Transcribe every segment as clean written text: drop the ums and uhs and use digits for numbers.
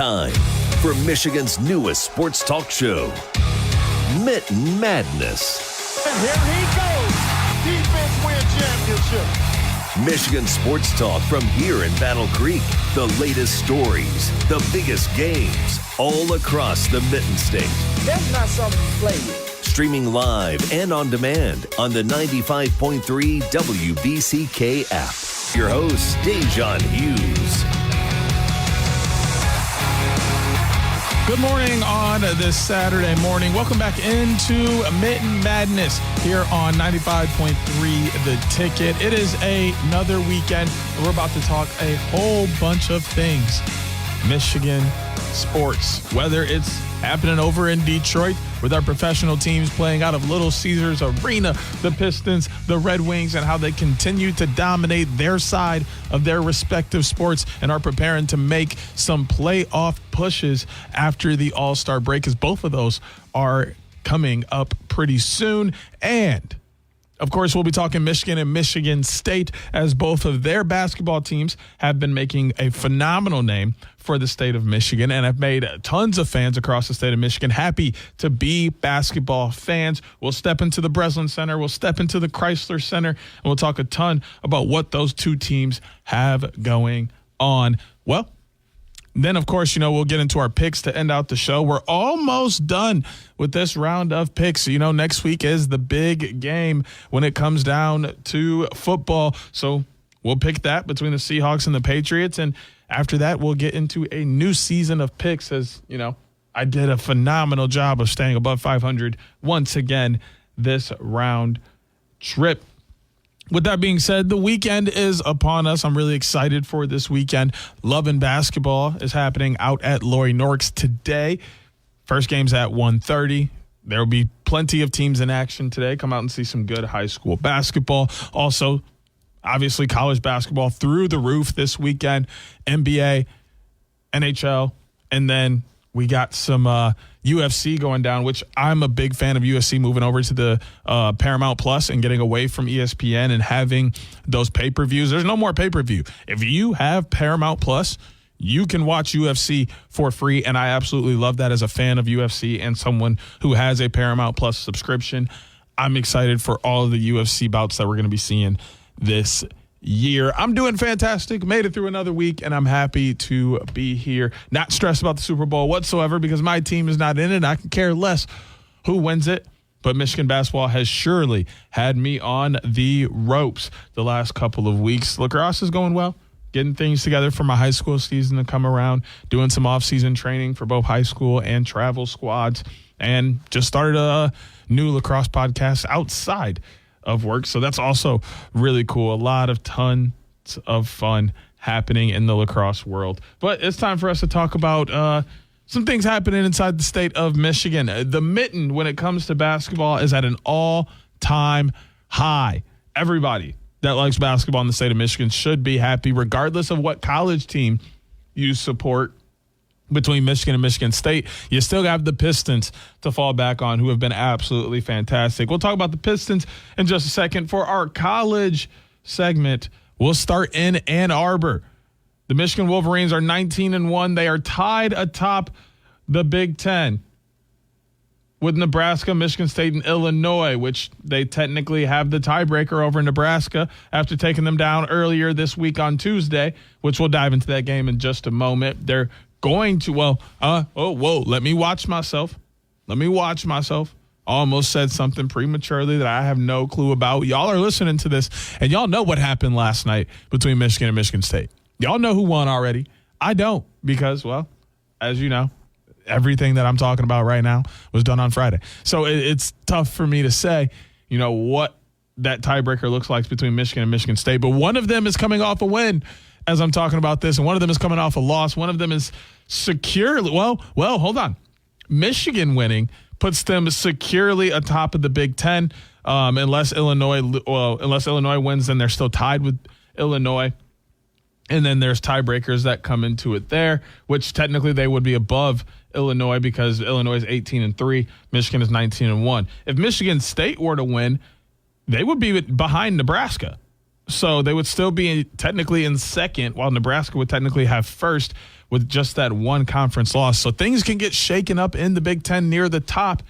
time for Michigan's newest sports talk show, Mitten Madness. And here he goes. Defense win championship. Michigan sports talk from here in Battle Creek. The latest stories, the biggest games, all across the Mitten State. That's not something to play with. Streaming live and on demand on the 95.3 WBCK app. Your host, Da'Jzon Hughes. Good morning on this Saturday morning. Welcome back into Mitten Madness here on 95.3 The Ticket. It is another weekend, and we're about to talk a whole bunch of things. Michigan sports, whether it's happening over in Detroit with our professional teams playing out of Little Caesars Arena, the Pistons, the Red Wings, and how they continue to dominate their side of their respective sports and are preparing to make some playoff pushes after the All-Star break, as both of those are coming up pretty soon. And of course, we'll be talking Michigan and Michigan State, as both of their basketball teams have been making a phenomenal name for the state of Michigan and have made tons of fans across the state of Michigan happy to be basketball fans. We'll step into the Breslin Center. We'll step into the Chrysler Center, and we'll talk a ton about what those two teams have going on. Well, then, of course, we'll get into our picks to end out the show. We're almost done with this round of picks. Next week is the big game when it comes down to football. So we'll pick that between the Seahawks and the Patriots. And after that, we'll get into a new season of picks, as, I did a phenomenal job of staying above 500 once again this round trip. With that being said, the weekend is upon us. I'm really excited for this weekend. Love and Basketball is happening out at Lori Norks today. First game's at 1:30. There will be plenty of teams in action today. Come out and see some good high school basketball. Also, obviously, college basketball through the roof this weekend. NBA, NHL, and then we got some UFC going down, which I'm a big fan of UFC moving over to the Paramount Plus and getting away from ESPN and having those pay-per-views. There's no more pay-per-view. If you have Paramount Plus, you can watch UFC for free, and I absolutely love that as a fan of UFC and someone who has a Paramount Plus subscription. I'm excited for all of the UFC bouts that we're going to be seeing this year. I'm doing fantastic. Made it through another week, and I'm happy to be here. Not stressed about the Super Bowl whatsoever because my team is not in it. I can care less who wins it. But Michigan basketball has surely had me on the ropes the last couple of weeks. Lacrosse is going well. Getting things together for my high school season to come around. Doing some off-season training for both high school and travel squads. And just started a new lacrosse podcast outside of work. So that's also really cool. A lot of tons of fun happening in the lacrosse world. But it's time for us to talk about some things happening inside the state of Michigan. The Mitten, when it comes to basketball, is at an all-time high. Everybody that likes basketball in the state of Michigan should be happy, regardless of what college team you support. Between Michigan and Michigan State, you still have the Pistons to fall back on, who have been absolutely fantastic. We'll talk about the Pistons in just a second. For our college segment, we'll start in Ann Arbor. The Michigan Wolverines are 19-1. They are tied atop the Big Ten with Nebraska, Michigan State, and Illinois, which they technically have the tiebreaker over Nebraska after taking them down earlier this week on Tuesday, which we'll dive into that game in just a moment. They're going to, let me watch myself. Almost said something prematurely that I have no clue about. Y'all are listening to this, and y'all know what happened last night between Michigan and Michigan State. Y'all know who won already. I don't, because, as you know, everything that I'm talking about right now was done on Friday. So it's tough for me to say, what that tiebreaker looks like between Michigan and Michigan State. But one of them is coming off a win as I'm talking about this, and one of them is coming off a loss. One of them is securely, hold on. Michigan winning puts them securely atop of the Big Ten. Unless Illinois wins, then they're still tied with Illinois. And then there's tiebreakers that come into it there, which technically they would be above Illinois because Illinois is 18-3, Michigan is 19-1. If Michigan State were to win, they would be behind Nebraska. So they would still be technically in second, while Nebraska would technically have first, with just that one conference loss. So things can get shaken up in the Big Ten near the top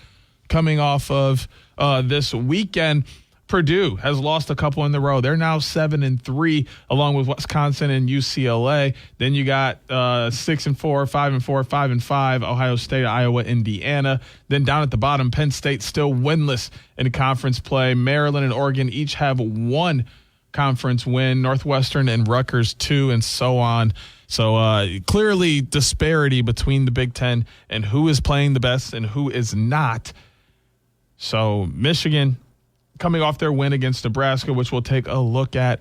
coming off of this weekend. Purdue has lost a couple in the row. They're now 7-3, along with Wisconsin and UCLA. Then you got 6-4, 5-4, 5-5, Ohio State, Iowa, Indiana. Then down at the bottom, Penn State still winless in conference play. Maryland and Oregon each have one conference win. Northwestern and Rutgers 2, and so on. So clearly disparity between the Big Ten and who is playing the best and who is not. So Michigan coming off their win against Nebraska, which we'll take a look at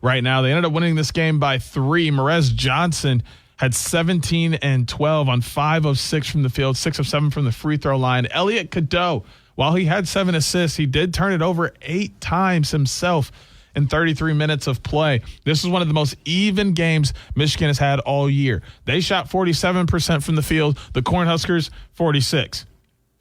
right now. They ended up winning this game by 3. Merez Johnson had 17 and 12 on 5 of 6 from the field, 6 of 7 from the free throw line. Elliot Cadeau, while he had 7 assists, he did turn it over 8 times himself in 33 minutes of play. This is one of the most even games Michigan has had all year. They shot 47% from the field, the Cornhuskers 46%.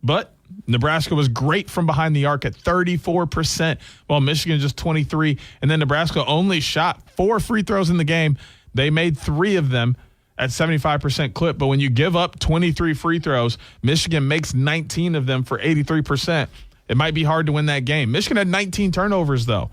But Nebraska was great from behind the arc at 34%, while Michigan just 23%. And then Nebraska only shot 4 free throws in the game. They made 3 of them at 75% clip. But when you give up 23 free throws, Michigan makes 19 of them for 83%. It might be hard to win that game. Michigan had 19 turnovers, though,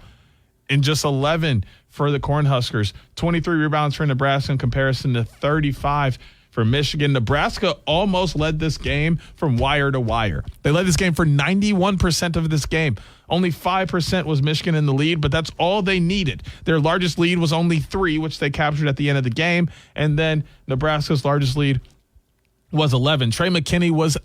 and just 11 for the Cornhuskers. 23 rebounds for Nebraska in comparison to 35 for Michigan. Nebraska almost led this game from wire to wire. They led this game for 91% of this game. Only 5% was Michigan in the lead, but that's all they needed. Their largest lead was only 3, which they captured at the end of the game. And then Nebraska's largest lead was 11. Trey McKinney was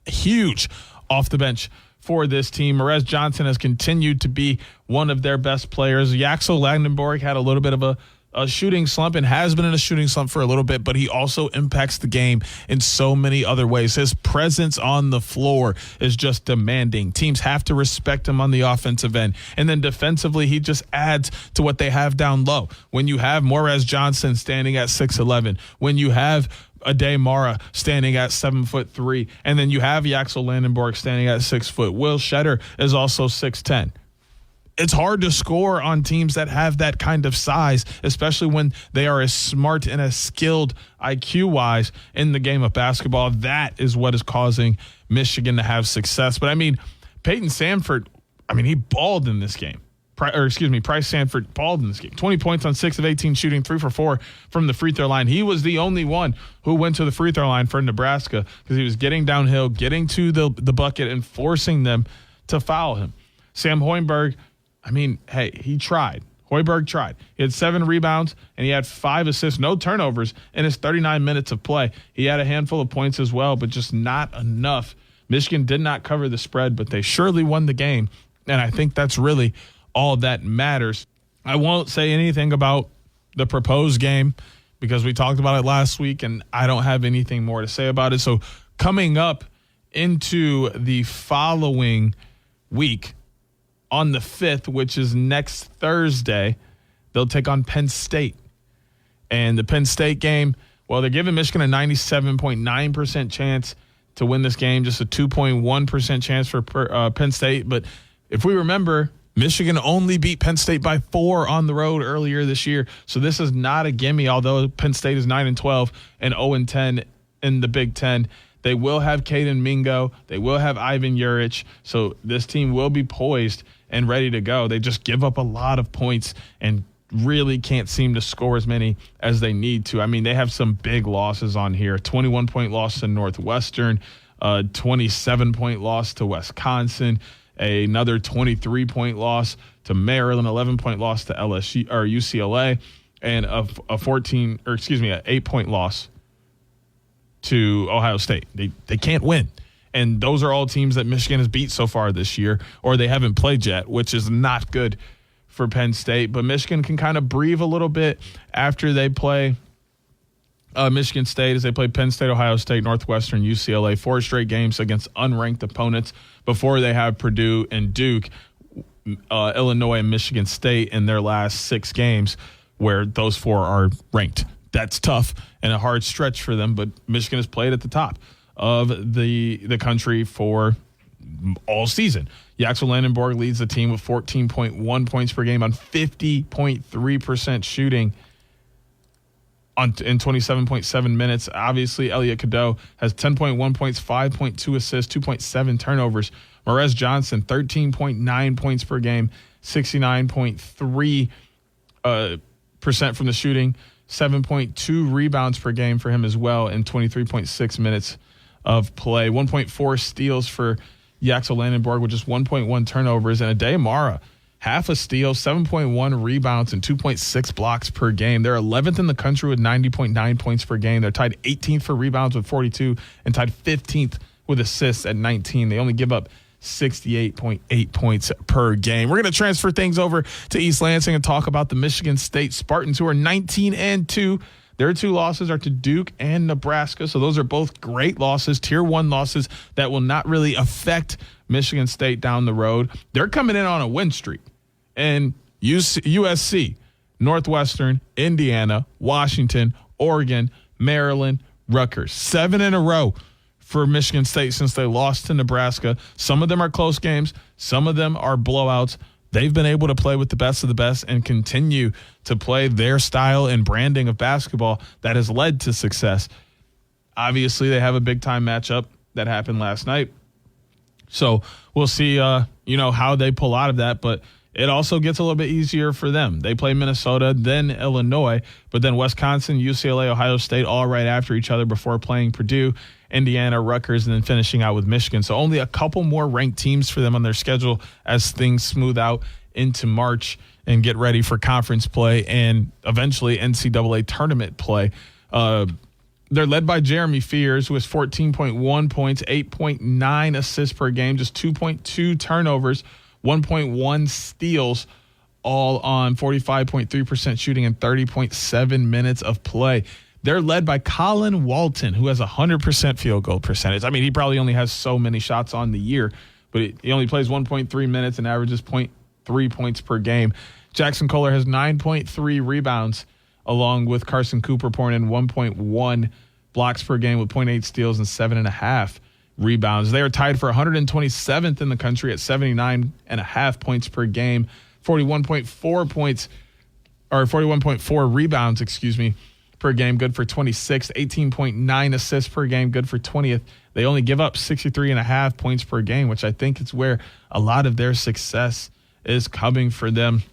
huge off the bench for this team. Merez Johnson has continued to be one of their best players. Yaxel Landenborg had a little bit of a shooting slump and has been in a shooting slump for a little bit, but he also impacts the game in so many other ways. His presence on the floor is just demanding. Teams have to respect him on the offensive end. And then defensively, he just adds to what they have down low. When you have Merez Johnson standing at 6'11", when you have Ade Mara standing at 7'3", and then you have Yaxel Landenborg standing at 6 foot. Will Shedder is also 6'10". It's hard to score on teams that have that kind of size, especially when they are as smart and as skilled IQ-wise in the game of basketball. That is what is causing Michigan to have success. But, I mean, Peyton Sandford, he balled in this game. Price Sanford balled in this game. 20 points on 6 of 18 shooting, 3 for 4 from the free throw line. He was the only one who went to the free throw line for Nebraska because he was getting downhill, getting to the bucket, and forcing them to foul him. Sam Hoiberg, he tried. Hoiberg tried. He had 7 rebounds, and he had 5 assists, no turnovers in his 39 minutes of play. He had a handful of points as well, but just not enough. Michigan did not cover the spread, but they surely won the game, and I think that's really all that matters. I won't say anything about the proposed game because we talked about it last week, and I don't have anything more to say about it. So coming up into the following week, on the 5th, which is next Thursday, they'll take on Penn State. And the Penn State game, they're giving Michigan a 97.9% chance to win this game, just a 2.1% chance for Penn State. But if we remember, Michigan only beat Penn State by 4 on the road earlier this year. So this is not a gimme, although Penn State is 9-12 and 0-10 in the Big Ten. They will have Caden Mingo. They will have Ivan Juric. So this team will be poised and ready to go. They just give up a lot of points and really can't seem to score as many as they need to. They have some big losses on here. 21-point loss to Northwestern, 27-point loss to Wisconsin, another 23-point loss to Maryland, 11-point loss to LSU or UCLA, and a 8-point loss to Ohio State. They can't win. And those are all teams that Michigan has beat so far this year, or they haven't played yet, which is not good for Penn State. But Michigan can kind of breathe a little bit after they play Michigan State, as they play Penn State, Ohio State, Northwestern, UCLA, 4 straight games against unranked opponents before they have Purdue and Duke, Illinois, and Michigan State in their last 6 games, where those 4 are ranked. That's tough and a hard stretch for them, but Michigan has played at the top of the country for all season. Yaxel Landenborg leads the team with 14.1 points per game on 50.3% shooting. in 27.7 minutes. Obviously, Elliot Cadeau has 10.1 points, 5.2 assists, 2.7 turnovers. Morez Johnson, 13.9 points per game, 69.3% from the shooting, 7.2 rebounds per game for him as well in 23.6 minutes of play. 1.4 steals for Yaxel Landenborg with just 1.1 turnovers. And Ade Mara, half a steal, 7.1 rebounds, and 2.6 blocks per game. They're 11th in the country with 90.9 points per game. They're tied 18th for rebounds with 42 and tied 15th with assists at 19. They only give up 68.8 points per game. We're going to transfer things over to East Lansing and talk about the Michigan State Spartans, who are 19-2. Their 2 losses are to Duke and Nebraska, so those are both great losses, Tier 1 losses that will not really affect Michigan State down the road. They're coming in on a win streak. And USC, Northwestern, Indiana, Washington, Oregon, Maryland, Rutgers. 7 in a row for Michigan State since they lost to Nebraska. Some of them are close games. Some of them are blowouts. They've been able to play with the best of the best and continue to play their style and branding of basketball that has led to success. Obviously, they have a big-time matchup that happened last night. So we'll see, how they pull out of that. But it also gets a little bit easier for them. They play Minnesota, then Illinois, but then Wisconsin, UCLA, Ohio State, all right after each other before playing Purdue, Indiana, Rutgers, and then finishing out with Michigan. So only a couple more ranked teams for them on their schedule as things smooth out into March and get ready for conference play and eventually NCAA tournament play. They're led by Jeremy Fears, who has 14.1 points, 8.9 assists per game, just 2.2 turnovers, 1.1 steals, all on 45.3% shooting and 30.7 minutes of play. They're led by Colin Walton, who has 100% field goal percentage. I mean, he probably only has so many shots on the year, but he only plays 1.3 minutes and averages 0.3 points per game. Jackson Kohler has 9.3 rebounds, along with Carson Cooper pouring in 1.1 blocks per game with 0.8 steals and 7.5 rebounds. They are tied for 127th in the country at 79.5 points per game, 41.4 rebounds, per game, good for 26th, 18.9 assists per game, good for 20th. They only give up 63.5 points per game, which I think is where a lot of their success is coming for them.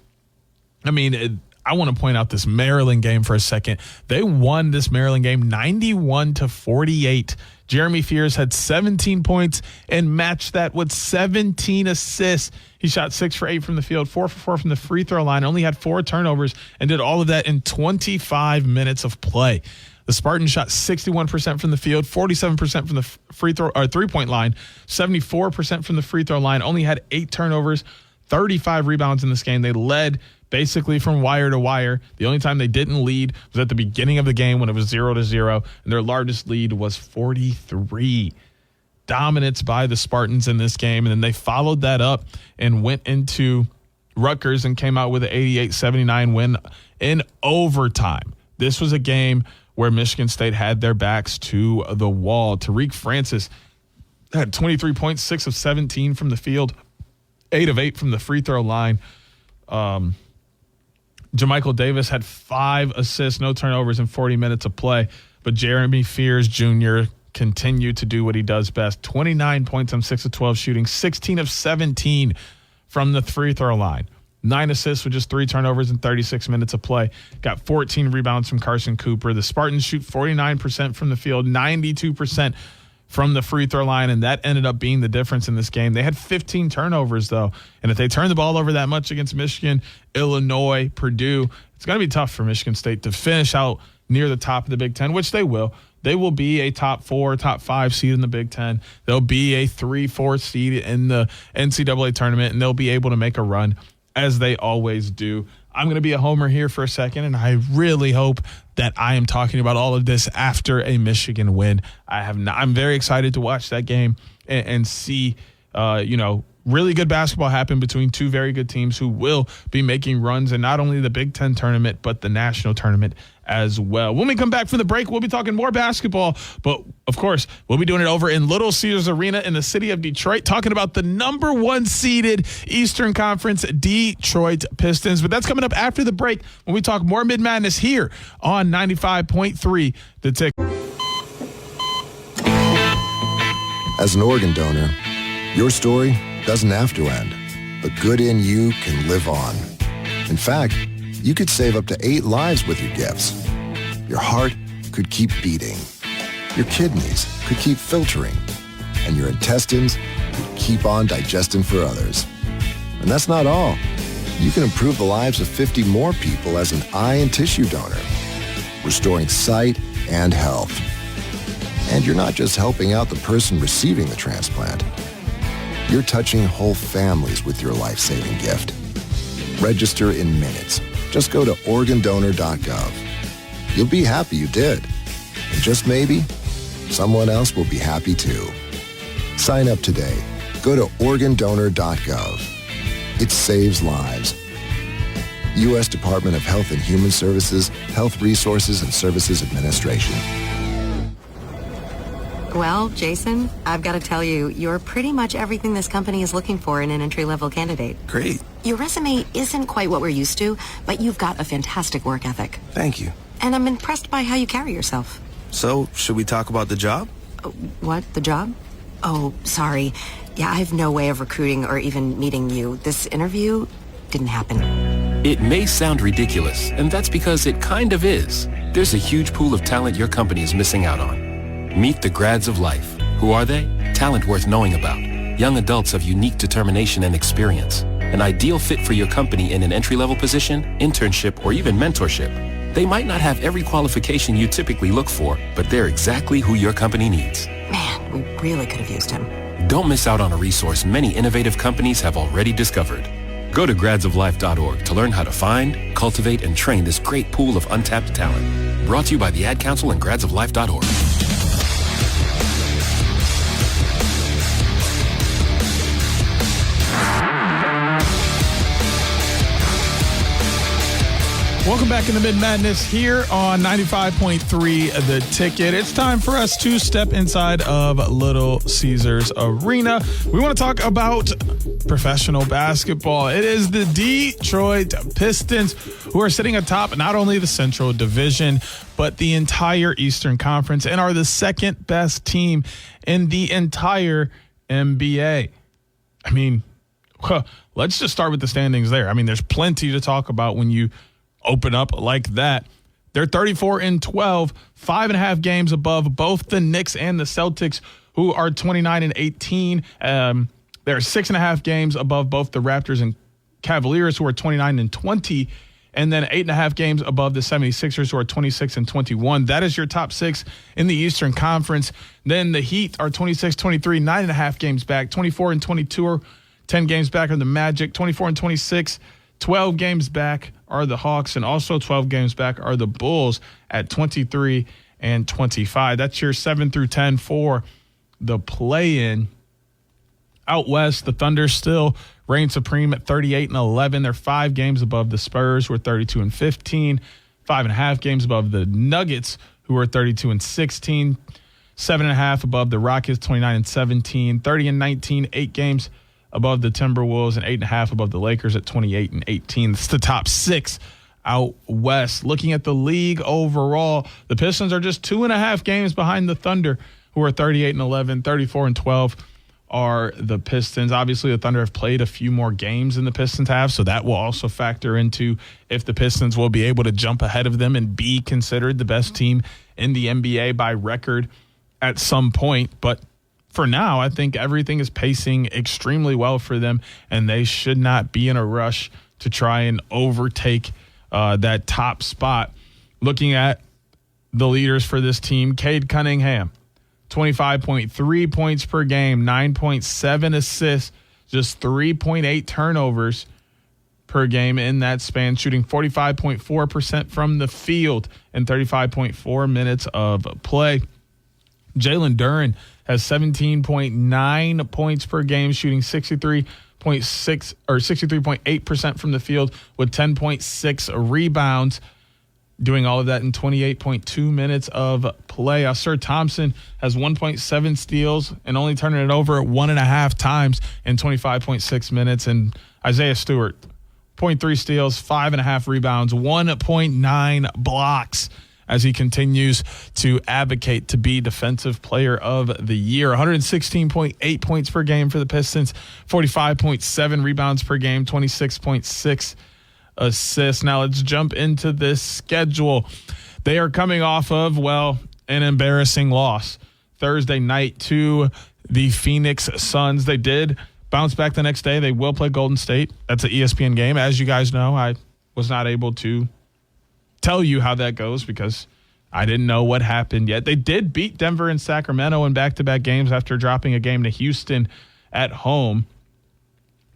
I mean, I want to point out this Maryland game for a second. They won this Maryland game 91-48. Jeremy Fears had 17 points and matched that with 17 assists. He shot 6 for 8 from the field, 4 for 4 from the free throw line, only had 4 turnovers, and did all of that in 25 minutes of play. The Spartans shot 61% from the field, 47% from the free throw or 3-point line, 74% from the free throw line, only had 8 turnovers, 35 rebounds in this game. They led basically from wire to wire. The only time they didn't lead was at the beginning of the game when it was 0-0, and their largest lead was 43. Dominance by the Spartans in this game, and then they followed that up and went into Rutgers and came out with an 88-79 win in overtime. This was a game where Michigan State had their backs to the wall. Tariq Francis had 23 points, 6 of 17 from the field, 8 of 8 from the free throw line. Jamichael Davis had 5 assists, no turnovers in 40 minutes of play. But Jeremy Fears Jr. continued to do what he does best. 29 points on 6 of 12 shooting, 16 of 17 from the free throw line. 9 assists with just 3 turnovers in 36 minutes of play. Got 14 rebounds from Carson Cooper. The Spartans shoot 49% from the field, 92% from the free throw line, and that ended up being the difference in this game. They had 15 turnovers, though, and if they turn the ball over that much against Michigan, Illinois, Purdue, it's going to be tough for Michigan State to finish out near the top of the Big Ten, which they will. They will be a top 4, top 5 seed in the Big Ten. They'll be a 3-4 seed in the NCAA tournament, and they'll be able to make a run as they always do. I'm going to be a homer here for a second, and I really hope that I am talking about all of this after a Michigan win. I'm very excited to watch that game and see, really good basketball happen between 2 very good teams who will be making runs in not only the Big Ten tournament, but the national tournament as well. When we come back from the break, we'll be talking more basketball, but of course, we'll be doing it over in Little Caesars Arena in the city of Detroit, talking about the number 1 seeded Eastern Conference Detroit Pistons. But that's coming up after the break when we talk more Mitten Madness here on 95.3 The Tick. As an organ donor, your story doesn't have to end. The good in you can live on. In fact, you could save up to 8 lives with your gifts. Your heart could keep beating. Your kidneys could keep filtering. And your intestines could keep on digesting for others. And that's not all. You can improve the lives of 50 more people as an eye and tissue donor, restoring sight and health. And you're not just helping out the person receiving the transplant. You're touching whole families with your life-saving gift. Register in minutes. Just go to organdonor.gov. You'll be happy you did. And just maybe, someone else will be happy too. Sign up today. Go to organdonor.gov. It saves lives. U.S. Department of Health and Human Services, Health Resources and Services Administration. Well, Jason, I've got to tell you, you're pretty much everything this company is looking for in an entry-level candidate. Great. Your resume isn't quite what we're used to, but you've got a fantastic work ethic. Thank you. And I'm impressed by how you carry yourself. So, should we talk about the job? What? The job? Oh, sorry. Yeah, I have no way of recruiting or even meeting you. This interview didn't happen. It may sound ridiculous, and that's because it kind of is. There's a huge pool of talent your company is missing out on. Meet the grads of life. Who are they? Talent worth knowing about. Young adults of unique determination and experience. An ideal fit for your company in an entry-level position, internship, or even mentorship. They might not have every qualification you typically look for, but they're exactly who your company needs. Man, we really could have used him. Don't miss out on a resource many innovative companies have already discovered. Go to gradsoflife.org to learn how to find, cultivate, and train this great pool of untapped talent. Brought to you by the Ad Council and gradsoflife.org. Welcome back into Mitten Madness here on 95.3 The Ticket. It's time for us to step inside of Little Caesars Arena. We want to talk about professional basketball. It is the Detroit Pistons who are sitting atop not only the Central Division, but the entire Eastern Conference and are the second best team in the entire NBA. I mean, let's just start with the standings there. I mean, there's plenty to talk about when you open up like that. They're 34-12, 5.5 games above both the Knicks and the Celtics, who are 29-18. They're 6.5 games above both the Raptors and Cavaliers, who are 29-20, and then 8.5 games above the 76ers, who are 26-21. That is your top 6 in the Eastern Conference. Then the Heat are 26-23, 9.5 games back. 24-22 are 10 games back are the Magic. 24-26, 12 games back are the Hawks, and also 12 games back are the Bulls at 23-25. That's your 7 through 10 for the play-in. Out west, the Thunder still reign supreme at 38-11. They're 5 games above the Spurs, who are 32-15. 5.5 games above the Nuggets, who are 32-16. 7.5 above the Rockets, 29-17. 30-19, 8 games above the Timberwolves, and 8.5 above the Lakers at 28-18. It's the top 6 out west. Looking at the league overall, the Pistons are just 2.5 games behind the Thunder, who are 38-11. 34-12 are the Pistons. Obviously, the Thunder have played a few more games than the Pistons have, so that will also factor into if the Pistons will be able to jump ahead of them and be considered the best team in the NBA by record at some point. But for now, I think everything is pacing extremely well for them, and they should not be in a rush to try and overtake that top spot. Looking at the leaders for this team, Cade Cunningham, 25.3 points per game, 9.7 assists, just 3.8 turnovers per game in that span, shooting 45.4% from the field in 35.4 minutes of play. Jalen Duren has 17.9 points per game, shooting 63.8% from the field with 10.6 rebounds. doing all of that in 28.2 minutes of play. Sir Thompson has 1.7 steals and only turning it over 1.5 times in 25.6 minutes. And Isaiah Stewart, 0.3 steals, 5.5 rebounds, 1.9 blocks as he continues to advocate to be Defensive Player of the Year. 116.8 points per game for the Pistons, 45.7 rebounds per game, 26.6 assists. Now let's jump into this schedule. They are coming off of, well, an embarrassing loss Thursday night to the Phoenix Suns. They did bounce back the next day. They will play Golden State. That's an ESPN game. As you guys know, I was not able to tell you how that goes because I didn't know what happened yet. They did beat Denver and Sacramento in back-to-back games after dropping a game to Houston at home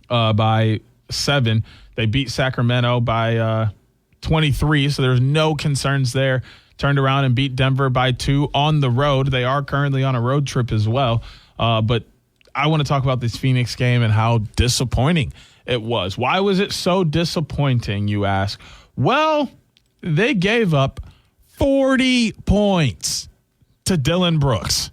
by 7. They beat Sacramento by 23, so there's no concerns there. Turned around and beat Denver by 2 on the road. They are currently on a road trip as well. But I want to talk about this Phoenix game and how disappointing it was. Why was it so disappointing, you ask? Well, they gave up 40 points to Dillon Brooks.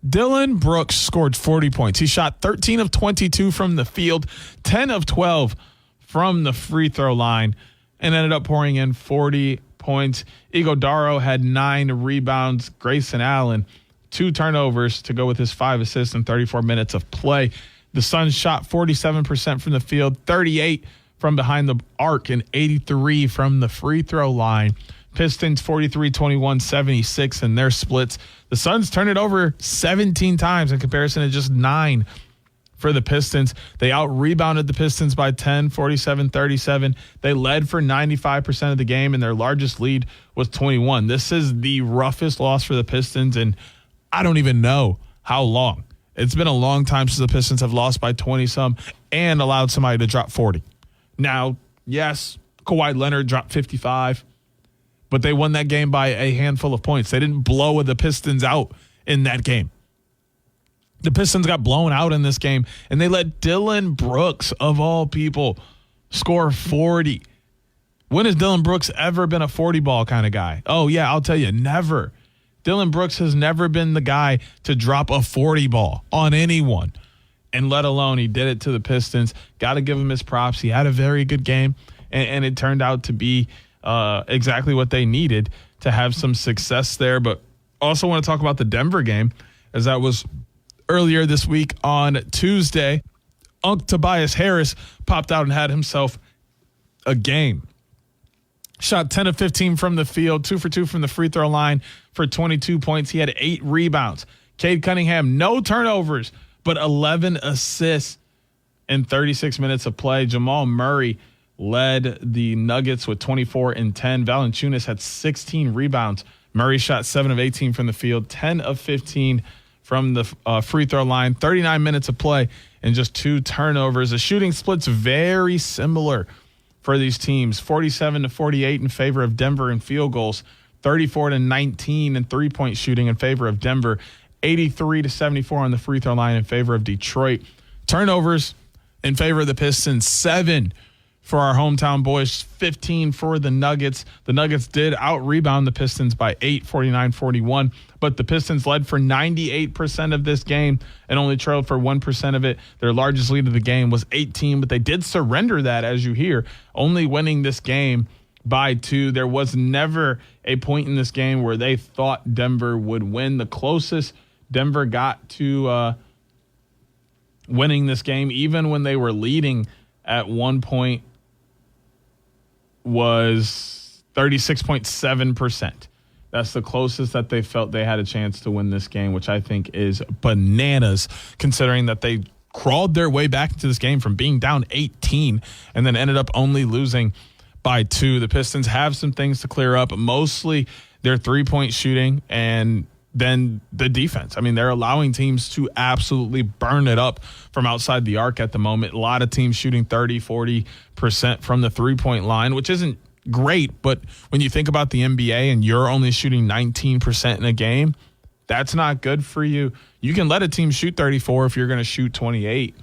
Dillon Brooks scored 40 points. He shot 13 of 22 from the field, 10 of 12 from the free throw line, and ended up pouring in 40 points. Iguodaro had 9 rebounds. Grayson Allen, 2 turnovers to go with his 5 assists in 34 minutes of play. The Suns shot 47% from the field, 38 from behind the arc, and 83 from the free throw line. Pistons 43, 21, 76 in their splits. The Suns turned it over 17 times in comparison to just 9 for the Pistons. They out-rebounded the Pistons by 10, 47-37. They led for 95% of the game, and their largest lead was 21. This is the roughest loss for the Pistons, and I don't even know how long. It's been a long time since the Pistons have lost by 20-some and allowed somebody to drop 40. Now, yes, Kawhi Leonard dropped 55, but they won that game by a handful of points. They didn't blow the Pistons out in that game. The Pistons got blown out in this game, and they let Dillon Brooks, of all people, score 40. When has Dillon Brooks ever been a 40-ball kind of guy? Oh, yeah, I'll tell you, never. Dillon Brooks has never been the guy to drop a 40-ball on anyone, and let alone he did it to the Pistons. Got to give him his props. He had a very good game, and it turned out to be exactly what they needed to have some success there. But also want to talk about the Denver game, as that was earlier this week on Tuesday. Tobias Harris popped out and had himself a game. Shot 10 of 15 from the field, 2 for 2 from the free throw line for 22 points. He had 8 rebounds. Cade Cunningham, no turnovers, but 11 assists in 36 minutes of play. Jamal Murray led the Nuggets with 24 and 10. Valanciunas had 16 rebounds. Murray shot 7 of 18 from the field, 10 of 15 from the free throw line. 39 minutes of play and just 2 turnovers. The shooting split's very similar for these teams. 47-48 in favor of Denver in field goals. 34-19 in three-point shooting in favor of Denver. 83-74 on the free throw line in favor of Detroit. Turnovers in favor of the Pistons, 7 for our hometown boys, 15 for the Nuggets. The Nuggets did out-rebound the Pistons by 8, 49-41, but the Pistons led for 98% of this game and only trailed for 1% of it. Their largest lead of the game was 18, but they did surrender that, as you hear, only winning this game by 2. There was never a point in this game where they thought Denver would win. The closest Denver got to winning this game, even when they were leading at one point, was 36.7%. That's the closest that they felt they had a chance to win this game, which I think is bananas, considering that they crawled their way back into this game from being down 18 and then ended up only losing by 2. The Pistons have some things to clear up, mostly their three-point shooting and then the defense. I mean, they're allowing teams to absolutely burn it up from outside the arc at the moment. A lot of teams shooting 30-40% from the three-point line, which isn't great, but when you think about the NBA and you're only shooting 19% in a game, that's not good for you. You can let a team shoot 34 if you're going to shoot 28,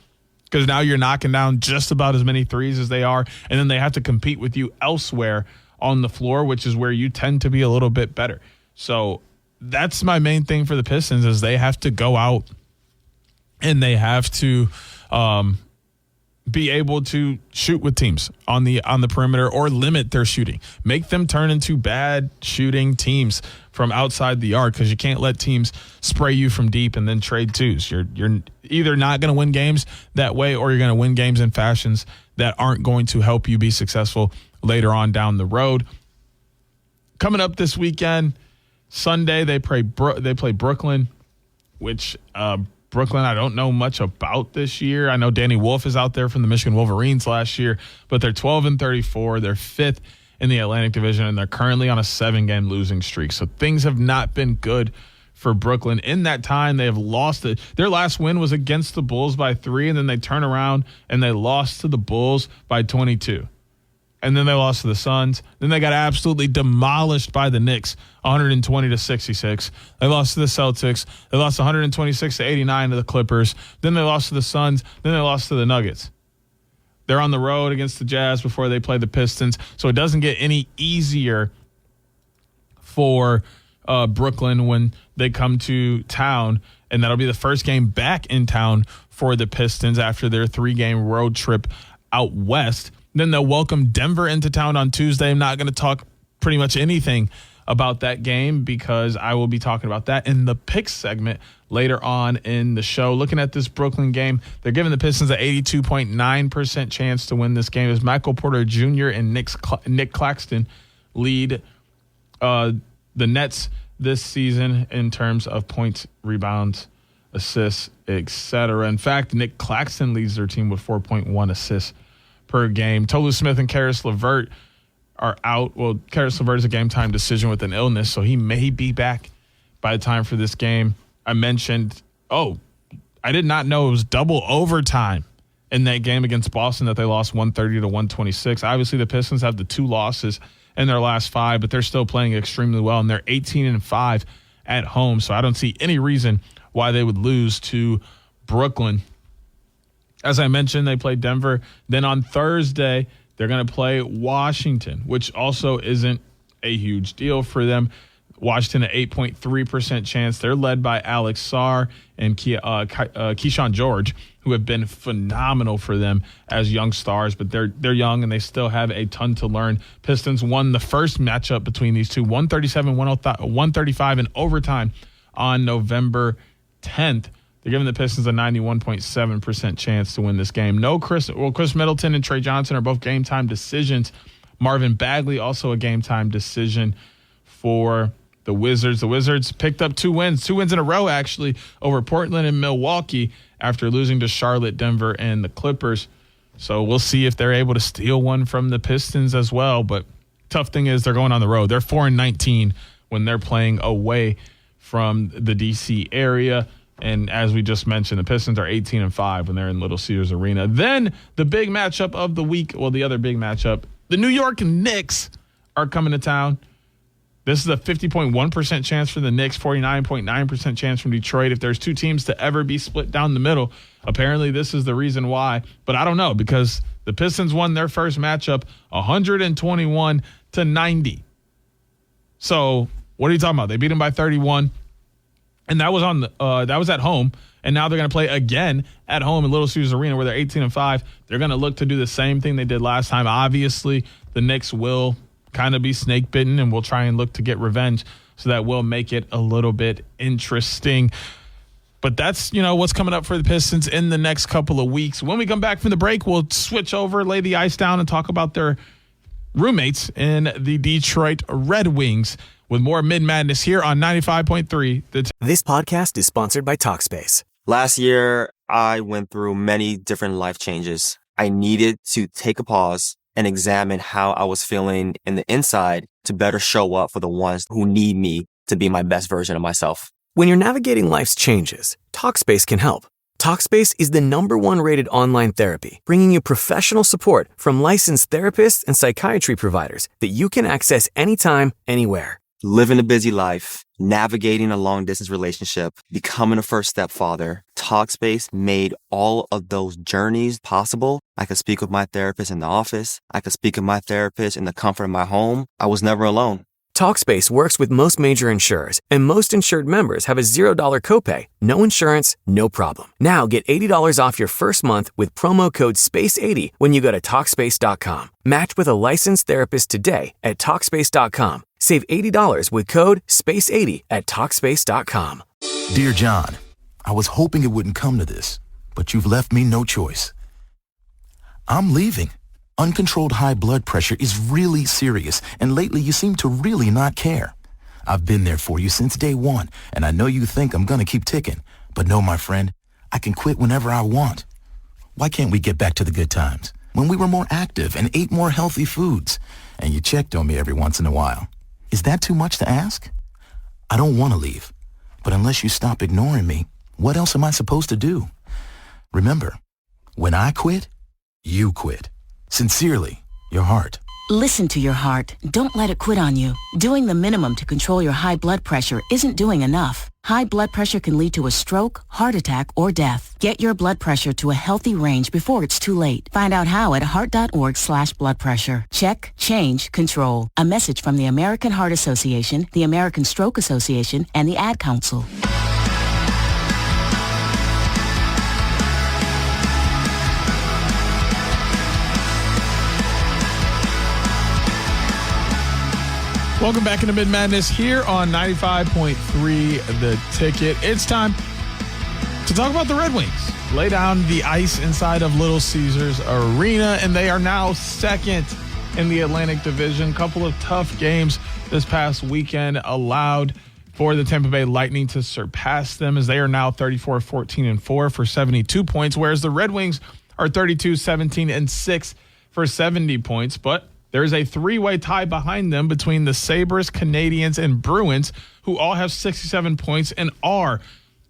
because now you're knocking down just about as many threes as they are, and then they have to compete with you elsewhere on the floor, which is where you tend to be a little bit better. So that's my main thing for the Pistons is they have to go out and they have to be able to shoot with teams on the perimeter or limit their shooting. Make them turn into bad shooting teams from outside the arc, because you can't let teams spray you from deep and then trade twos. You're either not going to win games that way, or you're going to win games in fashions that aren't going to help you be successful later on down the road. Coming up this weekend, Sunday, they play Brooklyn, which Brooklyn I don't know much about this year. I know Danny Wolf is out there from the Michigan Wolverines last year, but they're 12-34. They're 5th in the Atlantic Division, and they're currently on a 7-game losing streak. So things have not been good for Brooklyn. In that time, they have lost it. Their last win was against the Bulls by 3, and then they turn around and they lost to the Bulls by 22. And then they lost to the Suns. Then they got absolutely demolished by the Knicks, 120-66. They lost to the Celtics. They lost 126-89 to the Clippers. Then they lost to the Suns. Then they lost to the Nuggets. They're on the road against the Jazz before they play the Pistons. So it doesn't get any easier for Brooklyn when they come to town. And that'll be the first game back in town for the Pistons after their 3-game road trip out west. Then they'll welcome Denver into town on Tuesday. I'm not going to talk pretty much anything about that game because I will be talking about that in the picks segment later on in the show. Looking at this Brooklyn game, they're giving the Pistons an 82.9% chance to win this game as Michael Porter Jr. and Nick Claxton lead the Nets this season in terms of points, rebounds, assists, etc. In fact, Nick Claxton leads their team with 4.1 assists per game. Tolu Smith and Karis LeVert are out. Well, Karis LeVert is a game-time decision with an illness, so he may be back by the time for this game. I mentioned, I did not know it was double overtime in that game against Boston that they lost 130-126. Obviously, the Pistons have the 2 losses in their last 5, but they're still playing extremely well, and they're 18-5 at home, so I don't see any reason why they would lose to Brooklyn. As I mentioned, they play Denver. Then on Thursday, they're going to play Washington, which also isn't a huge deal for them. Washington, an 8.3% chance. They're led by Alex Sarr and Keyshawn George, who have been phenomenal for them as young stars, but they're young and they still have a ton to learn. Pistons won the first matchup between these two, 135 in overtime on November 10th. They're giving the Pistons a 91.7% chance to win this game. Chris Middleton and Trey Johnson are both game-time decisions. Marvin Bagley, also a game-time decision for the Wizards. The Wizards picked up 2 wins in a row, actually, over Portland and Milwaukee after losing to Charlotte, Denver, and the Clippers. So we'll see if they're able to steal one from the Pistons as well. But tough thing is they're going on the road. They're 4-19 when they're playing away from the D.C. area. And as we just mentioned, the Pistons are 18-5 when they're in Little Caesars Arena. Then the big matchup of the week, the other big matchup, the New York Knicks are coming to town. This is a 50.1% chance for the Knicks, 49.9% chance from Detroit. If there's 2 teams to ever be split down the middle, apparently this is the reason why. But I don't know, because the Pistons won their first matchup 121-90. So what are you talking about? They beat them by 31. And that was that was at home, and now they're going to play again at home in Little Caesars Arena where they're 18-5. They're going to look to do the same thing they did last time. Obviously, the Knicks will kind of be snake bitten, and we'll try and look to get revenge, so that will make it a little bit interesting. But that's what's coming up for the Pistons in the next couple of weeks. When we come back from the break, we'll switch over, lay the ice down, and talk about their roommates in the Detroit Red Wings. With more Mitten Madness here on 95.3. This podcast is sponsored by Talkspace. Last year, I went through many different life changes. I needed to take a pause and examine how I was feeling in the inside to better show up for the ones who need me to be my best version of myself. When you're navigating life's changes, Talkspace can help. Talkspace is the #1 rated online therapy, bringing you professional support from licensed therapists and psychiatry providers that you can access anytime, anywhere. Living a busy life, navigating a long-distance relationship, becoming a first-step father, Talkspace made all of those journeys possible. I could speak with my therapist in the office. I could speak with my therapist in the comfort of my home. I was never alone. Talkspace works with most major insurers, and most insured members have a $0 copay. No insurance, no problem. Now get $80 off your first month with promo code SPACE80 when you go to Talkspace.com. Match with a licensed therapist today at Talkspace.com. Save $80 with code SPACE80 at Talkspace.com. Dear John, I was hoping it wouldn't come to this, but you've left me no choice. I'm leaving. Uncontrolled high blood pressure is really serious, and lately you seem to really not care. I've been there for you since day one, and I know you think I'm gonna keep ticking, but no, my friend, I can quit whenever I want. Why can't we get back to the good times, when we were more active and ate more healthy foods, and you checked on me every once in a while? Is that too much to ask? I don't want to leave, but unless you stop ignoring me, what else am I supposed to do? Remember, when I quit, you quit. Sincerely, your heart. Listen to your heart. Don't let it quit on you. Doing the minimum to control your high blood pressure isn't doing enough. High blood pressure can lead to a stroke, heart attack, or death. Get your blood pressure to a healthy range before it's too late. Find out how at heart.org/blood pressure. Check, change, control. A message from the American Heart Association, the American Stroke Association, and the Ad Council. Welcome back into Mitten Madness here on 95.3 The Ticket. It's time to talk about the Red Wings. Lay down the ice inside of Little Caesars Arena, and they are now second in the Atlantic Division. Couple of tough games this past weekend allowed for the Tampa Bay Lightning to surpass them, as they are now 34-14-4 for 72 points, whereas the Red Wings are 32-17-6 for 70 points. But there's a three-way tie behind them between the Sabres, Canadiens, and Bruins, who all have 67 points and are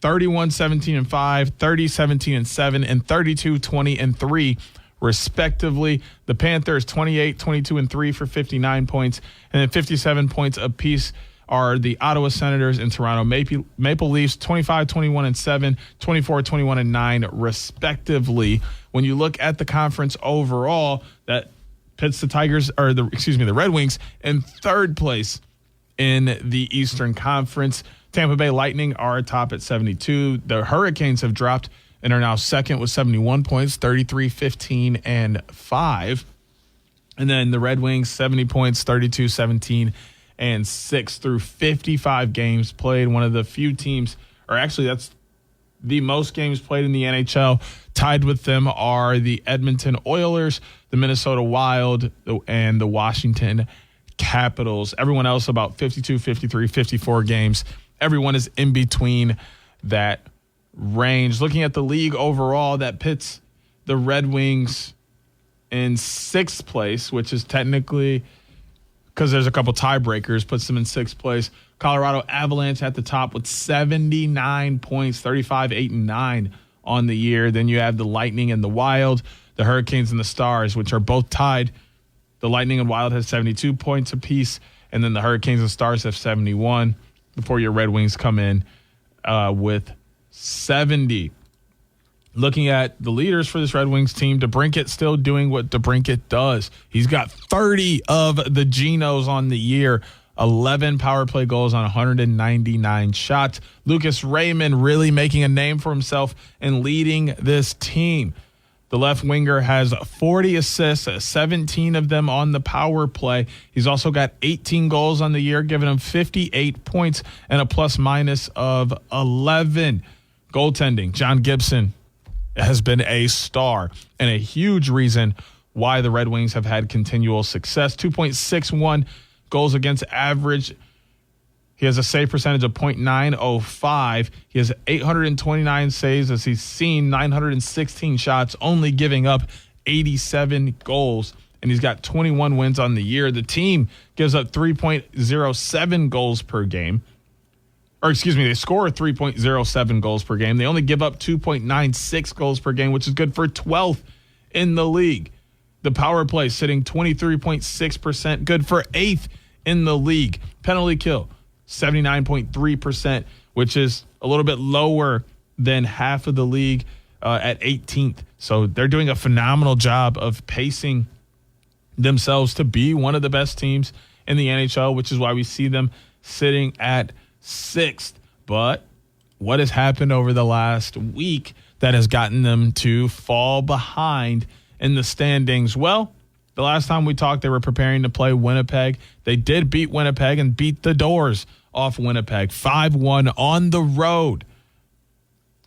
31-17-5, 30-17-7, and 32-20-3, respectively. The Panthers 28-22-3 for 59 points, and then 57 points apiece are the Ottawa Senators and Toronto Maple Leafs, 25-21-7, 24-21-9, respectively. When you look at the conference overall, that pits the Red Wings in third place in the Eastern Conference. Tampa Bay Lightning are atop at 72. The Hurricanes have dropped and are now second with 71 points, 33-15-5. And then the Red Wings, 70 points, 32-17-6 through 55 games played. One of the few teams, or actually that's the most games played in the NHL. Tied with them are the Edmonton Oilers, the Minnesota Wild, and the Washington Capitals. Everyone else about 52, 53, 54 games. Everyone is in between that range. Looking at the league overall, that pits the Red Wings in sixth place, which is technically, because there's a couple tiebreakers, puts them in sixth place. Colorado Avalanche at the top with 79 points, 35-8-9 on the year. Then you have the Lightning and the Wild, the Hurricanes and the Stars, which are both tied. The Lightning and Wild has 72 points apiece, and then the Hurricanes and Stars have 71 before your Red Wings come in with 70. Looking at the leaders for this Red Wings team, DeBrincat still doing what DeBrincat does. He's got 30 of the Genos on the year, 11 power play goals on 199 shots. Lucas Raymond really making a name for himself and leading this team. The left winger has 40 assists, 17 of them on the power play. He's also got 18 goals on the year, giving him 58 points and a plus-minus of 11. Goaltending, John Gibson has been a star and a huge reason why the Red Wings have had continual success. 2.61 goals against average. He has a save percentage of .905. He has 829 saves as he's seen 916 shots, only giving up 87 goals. And he's got 21 wins on the year. The team gives up 3.07 goals per game. Or excuse me, they score 3.07 goals per game. They only give up 2.96 goals per game, which is good for 12th in the league. The power play sitting 23.6%, good for 8th in the league. Penalty kill, 79.3%, which is a little bit lower than half of the league at 18th. So they're doing a phenomenal job of pacing themselves to be one of the best teams in the NHL, which is why we see them sitting at 6th. But what has happened over the last week that has gotten them to fall behind in the standings? Well, the last time we talked, they were preparing to play Winnipeg. They did beat Winnipeg and beat the doors off Winnipeg 5-1 on the road.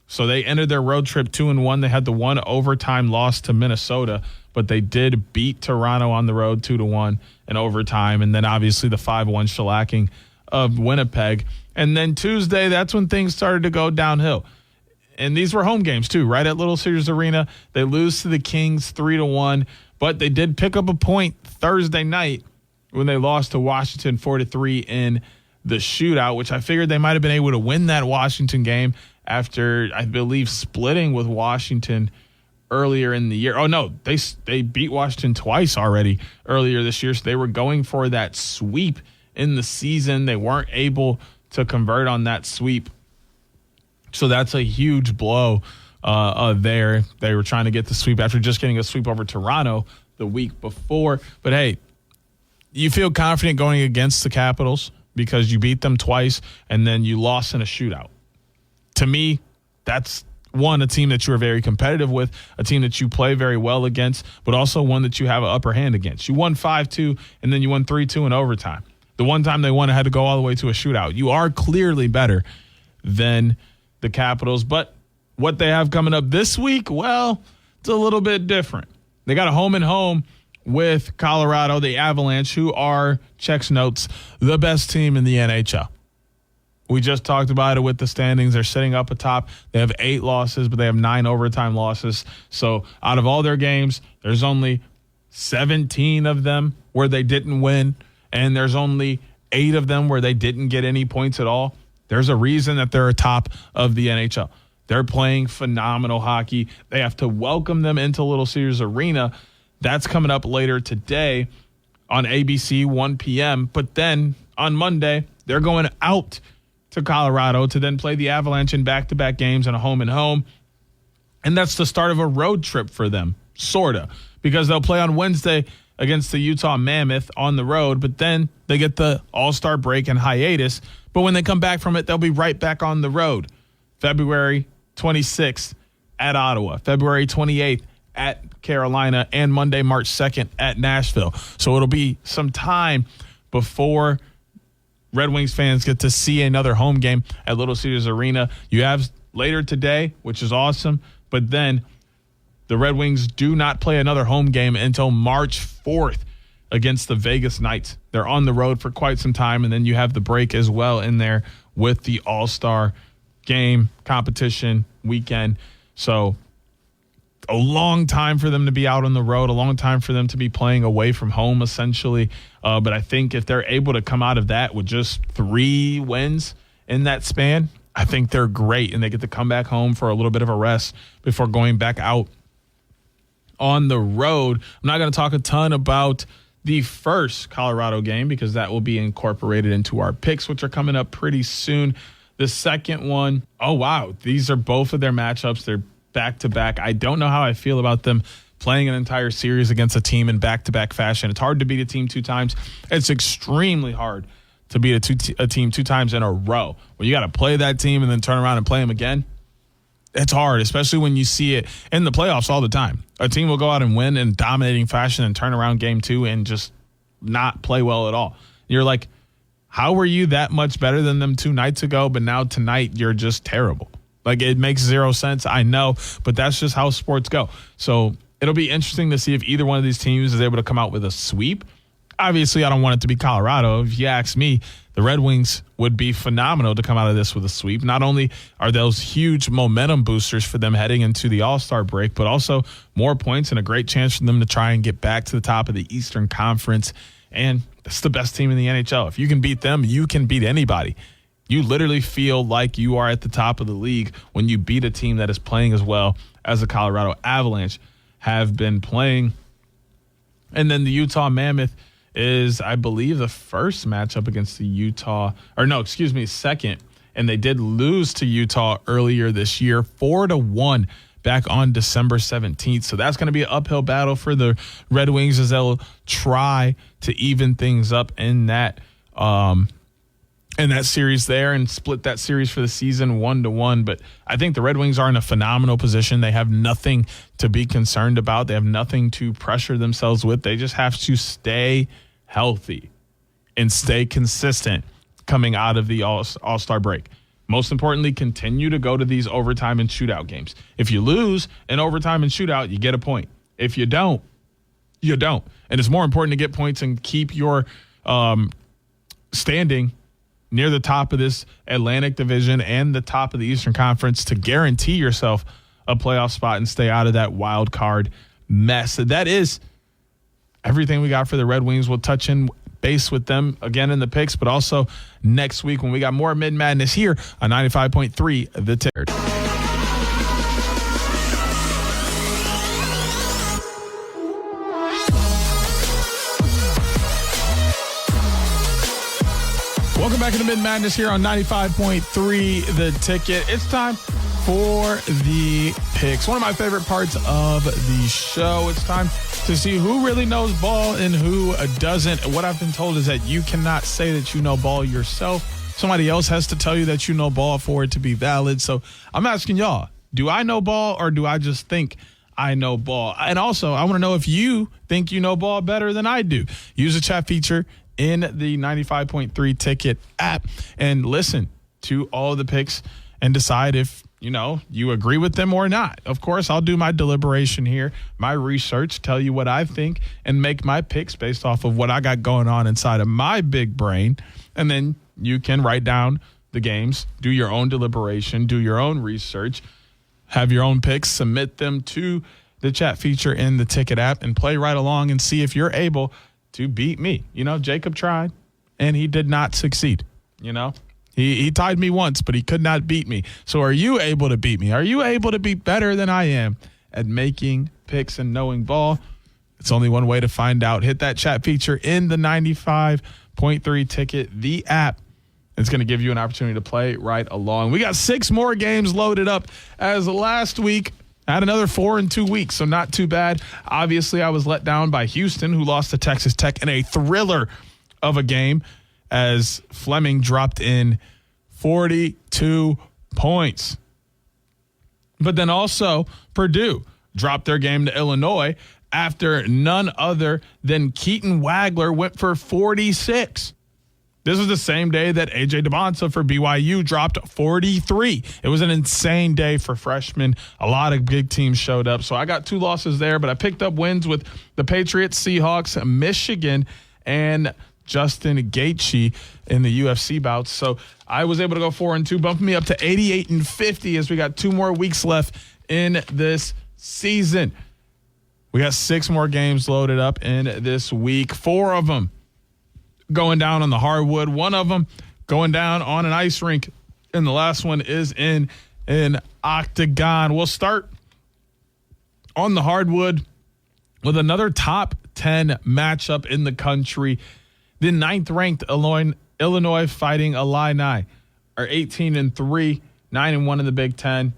So they ended their road trip 2-1. They had the one overtime loss to Minnesota, but they did beat Toronto on the road 2-1 in overtime. And then obviously the 5-1 shellacking of Winnipeg. And then Tuesday, that's when things started to go downhill. And these were home games too, right at Little Caesars Arena. They lose to the Kings 3-1, but they did pick up a point Thursday night when they lost to Washington 4-3 in the shootout, which I figured they might have been able to win that Washington game after, I believe, splitting with Washington earlier in the year. Oh, no, they beat Washington twice already earlier this year, so they were going for that sweep in the season. They weren't able to convert on that sweep. So that's a huge blow there. They were trying to get the sweep after just getting a sweep over Toronto the week before. But, hey, you feel confident going against the Capitals because you beat them twice and then you lost in a shootout. To me, that's one, a team that you are very competitive with, a team that you play very well against, but also one that you have an upper hand against. You won 5-2 and then you won 3-2 in overtime. The one time they won, it had to go all the way to a shootout. You are clearly better than the Capitals, but what they have coming up this week, well, it's a little bit different. They got a home with Colorado, the Avalanche, who are, checks notes, the best team in the NHL. We just talked about it with the standings. They're sitting up atop. They have 8 losses, but they have 9 overtime losses. So out of all their games, there's only 17 of them where they didn't win, and there's only 8 of them where they didn't get any points at all. There's a reason that they're atop of the NHL. They're playing phenomenal hockey. They have to welcome them into Little Caesars Arena. That's coming up later today on ABC, 1 p.m. But then on Monday, they're going out to Colorado to then play the Avalanche in back-to-back games and a home. And that's the start of a road trip for them, sort of, because they'll play on Wednesday against the Utah Mammoth on the road, but then they get the All-Star break and hiatus. But when they come back from it, they'll be right back on the road. February 26th at Ottawa, February 28th at Carolina, and Monday, March 2nd at Nashville. So it'll be some time before Red Wings fans get to see another home game at Little Caesars Arena. You have later today, which is awesome, but then the Red Wings do not play another home game until March 4th against the Vegas Knights. They're on the road for quite some time, and then you have the break as well in there with the All-Star game, competition, weekend. So a long time for them to be out on the road, a long time for them to be playing away from home, essentially. But I think if they're able to come out of that with just 3 wins in that span, I think they're great, and they get to come back home for a little bit of a rest before going back out on the road. I'm not going to talk a ton about the first Colorado game because that will be incorporated into our picks, which are coming up pretty soon. The second one, oh, wow, these are both of their matchups. They're back-to-back. I don't know how I feel about them playing an entire series against a team in back-to-back fashion. It's hard to beat a team 2 times. It's extremely hard to beat a team 2 times in a row. When you got to play that team and then turn around and play them again, it's hard, especially when you see it in the playoffs all the time. A team will go out and win in dominating fashion and turn around game 2 and just not play well at all. You're like, how were you that much better than them 2 nights ago, but now tonight you're just terrible? Like, it makes 0 sense, I know, but that's just how sports go. So it'll be interesting to see if either one of these teams is able to come out with a sweep. Obviously, I don't want it to be Colorado. If you ask me, the Red Wings would be phenomenal to come out of this with a sweep. Not only are those huge momentum boosters for them heading into the All-Star break, but also more points and a great chance for them to try and get back to the top of the Eastern Conference. And that's the best team in the NHL. If you can beat them, you can beat anybody. You literally feel like you are at the top of the league when you beat a team that is playing as well as the Colorado Avalanche have been playing. And then the Utah Mammoth is, I believe, the first matchup against the second. and they did lose to Utah earlier this year, 4-1 back on December 17th. So that's going to be an uphill battle for the Red Wings as they'll try to even things up in that series there and split that series for the season 1-1. But I think the Red Wings are in a phenomenal position. They have nothing to be concerned about. They have nothing to pressure themselves with. They just have to stay healthy and stay consistent coming out of the All-Star break. Most importantly, continue to go to these overtime and shootout games. If you lose in overtime and shootout, you get a point. If you don't, you don't. And it's more important to get points and keep your standing near the top of this Atlantic Division and the top of the Eastern Conference to guarantee yourself a playoff spot and stay out of that wild card mess. That is everything we got for the Red Wings. We'll touch in base with them again in the picks, but also next week when we got more Mitten Madness here on 95.3 The Ticket. Welcome back to the Mitten Madness here on 95.3 The Ticket. It's time for the picks. One of my favorite parts of the show. It's time to see who really knows ball and who doesn't. What I've been told is that you cannot say that you know ball yourself. Somebody else has to tell you that you know ball for it to be valid. So I'm asking y'all, do I know ball or do I just think I know ball? And also, I want to know if you think you know ball better than I do. Use the chat feature in the 95.3 Ticket app and listen to all of the picks and decide if, you agree with them or not. Of course, I'll do my deliberation here, my research, tell you what I think, and make my picks based off of what I got going on inside of my big brain. And then you can write down the games, do your own deliberation, do your own research, have your own picks, submit them to the chat feature in the Ticket app, and play right along and see if you're able to beat me. Jacob tried, and he did not succeed. He tied me once, but he could not beat me. So are you able to beat me? Are you able to be better than I am at making picks and knowing ball? It's only one way to find out. Hit that chat feature in the 95.3 Ticket, the app. It's going to give you an opportunity to play right along. We got 6 more games loaded up as last week. I had another 4 in 2 weeks, so not too bad. Obviously, I was let down by Houston, who lost to Texas Tech in a thriller of a game as Fleming dropped in 42 points. But then also Purdue dropped their game to Illinois after none other than Keaton Wagler went for 46. This was the same day that A.J. DeBonsa for BYU dropped 43. It was an insane day for freshmen. A lot of big teams showed up. So I got 2 losses there, but I picked up wins with the Patriots, Seahawks, Michigan, and Justin Gaethje in the UFC bouts. So I was able to go 4-2, bumping me up to 88-50 as we got 2 more weeks left in this season. We got 6 more games loaded up in this week. 4 of them going down on the hardwood, 1 of them going down on an ice rink, and the last one is in an octagon. We'll start on the hardwood with another top 10 matchup in the country. The 9th-ranked Illinois Fighting Illini are 18-3, 9-1 in the Big Ten.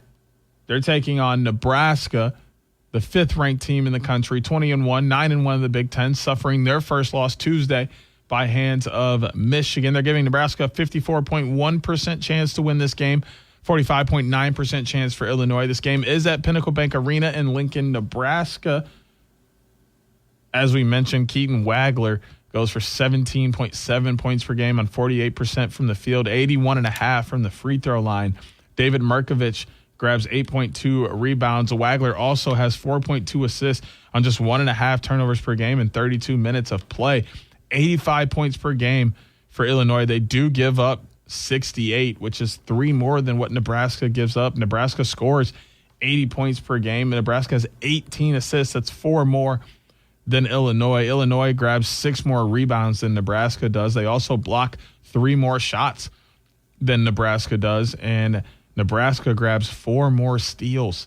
They're taking on Nebraska, the 5th-ranked team in the country, 20-1, 9-1 in the Big Ten, suffering their first loss Tuesday by hands of Michigan. They're giving Nebraska a 54.1% chance to win this game, 45.9% chance for Illinois. This game is at Pinnacle Bank Arena in Lincoln, Nebraska. As we mentioned, Keaton Wagler goes for 17.7 points per game on 48% from the field, 81.5 from the free throw line. David Markovich grabs 8.2 rebounds. Wagler also has 4.2 assists on just 1.5 turnovers per game in 32 minutes of play. 85 points per game for Illinois. They do give up 68, which is 3 more than what Nebraska gives up. Nebraska scores 80 points per game. Nebraska has 18 assists. That's 4 more than Illinois. Illinois grabs 6 more rebounds than Nebraska does. They also block 3 more shots than Nebraska does. And Nebraska grabs 4 more steals